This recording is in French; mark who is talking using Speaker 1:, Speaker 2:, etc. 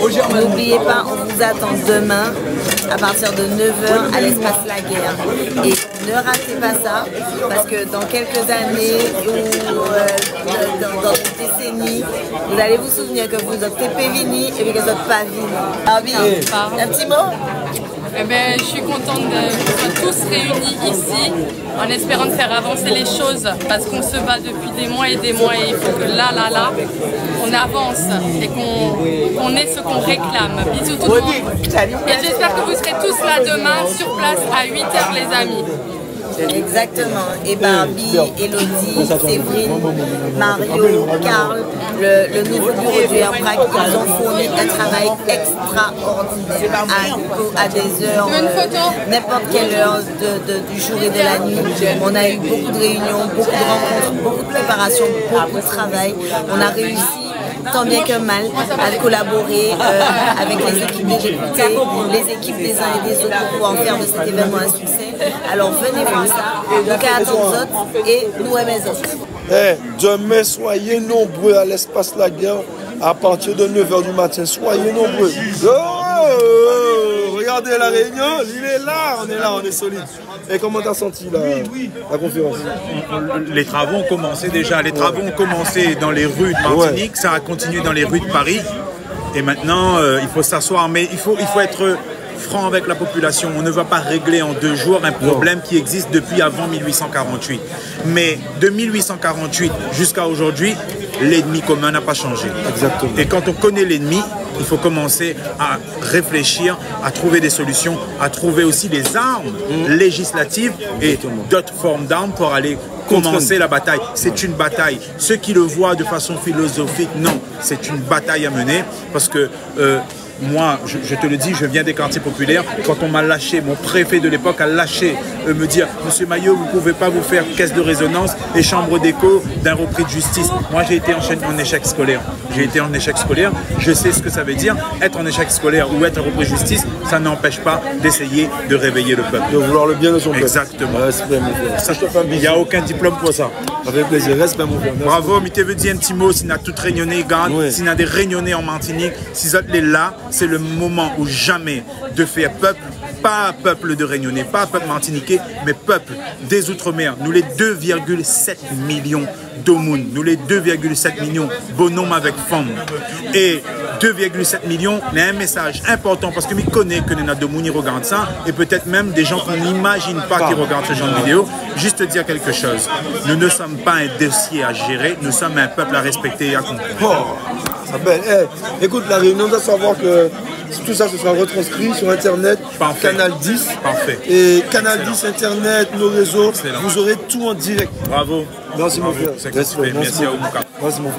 Speaker 1: N'oubliez pas, on vous attend demain à partir de 9h à l'espace La Guerre. Et ne ratez pas ça, parce que dans quelques années ou dans une décennie, vous allez vous souvenir que vous êtes Tepevini et que vous êtes pas Vini. Barbie, un petit mot?
Speaker 2: Eh ben, je suis contente de tous réunis ici, en espérant de faire avancer les choses, parce qu'on se bat depuis des mois et il faut que là, on avance et qu'on ait ce qu'on réclame. Bisous tout le monde. Et j'espère que vous serez tous là demain, sur place, à 8h les amis.
Speaker 1: Exactement. Et Barbie, Elodie, Séverine, Mario, Karl, le nouveau bureau du Airbrac, ils ont fourni un travail extraordinaire à des heures, n'importe quelle heure du jour et de la nuit. On a eu beaucoup de réunions, beaucoup de rencontres, beaucoup de préparation, beaucoup de travail. On a réussi tant bien que mal à collaborer avec les équipes des députés, les équipes des uns et des autres pour pouvoir faire de cet événement un succès. Alors venez voir ça, nous attendons les autres et nous aimons les autres.
Speaker 3: Demain, soyez nombreux à l'espace La Guerre à partir de 9h du matin. Soyez nombreux. Regardez la réunion, il est là, on est solide. Et comment t'as senti la conférence?
Speaker 4: Les travaux ont commencé déjà. Les travaux ont commencé dans les rues de Martinique, ça a continué dans les rues de Paris. Et maintenant, il faut s'asseoir, mais il faut être franc avec la population. On ne va pas régler en 2 jours un problème qui existe depuis avant 1848. Mais de 1848 jusqu'à aujourd'hui, l'ennemi commun n'a pas changé.
Speaker 3: Exactement.
Speaker 4: Et quand on connaît l'ennemi, il faut commencer à réfléchir, à trouver des solutions, à trouver aussi des armes législatives et d'autres formes d'armes pour aller commencer la bataille. C'est une bataille. Ceux qui le voient de façon philosophique, non, c'est une bataille à mener parce que moi, je te le dis, je viens des quartiers populaires. Quand on m'a lâché, mon préfet de l'époque a lâché, me dire « Monsieur Maillot, vous ne pouvez pas vous faire caisse de résonance et chambre d'écho d'un repris de justice. » Moi, j'ai été en échec scolaire. J'ai été en échec scolaire. Je sais ce que ça veut dire. Être en échec scolaire ou être un repris de justice, ça n'empêche pas d'essayer de réveiller le peuple.
Speaker 3: De vouloir le bien de son peuple.
Speaker 4: Exactement.
Speaker 3: Respect, mon frère.
Speaker 4: Il n'y a aucun diplôme pour ça.
Speaker 3: Avec plaisir. Respect, mon frère.
Speaker 4: Bravo, mais tu veux dire un petit mot, s'il y a tout réunionnais, s'il y a des réunionnais en Martinique, si vous êtes là, c'est le moment où jamais de faire peuple, pas peuple de Réunionnais, pas peuple martiniquais, mais peuple des Outre-mer. Nous les 2,7 millions d'Omoun, nous les 2,7 millions bonhommes avec femmes. Et 2,7 millions, il y a un message important parce que je connais que les Domoun ils regardent ça et peut-être même des gens qu'on n'imagine pas qui regardent ce genre de vidéo. Juste dire quelque chose. Nous ne sommes pas un dossier à gérer, nous sommes un peuple à respecter et à comprendre.
Speaker 3: Écoute, la réunion doit savoir que tout ça, ce sera retranscrit sur Internet,
Speaker 4: Parfait.
Speaker 3: Canal 10.
Speaker 4: Parfait.
Speaker 3: Et Canal 10, Internet, nos réseaux, vous aurez tout en direct.
Speaker 4: Bravo.
Speaker 3: Merci mon frère.
Speaker 4: Merci mon frère.
Speaker 3: Merci mon frère.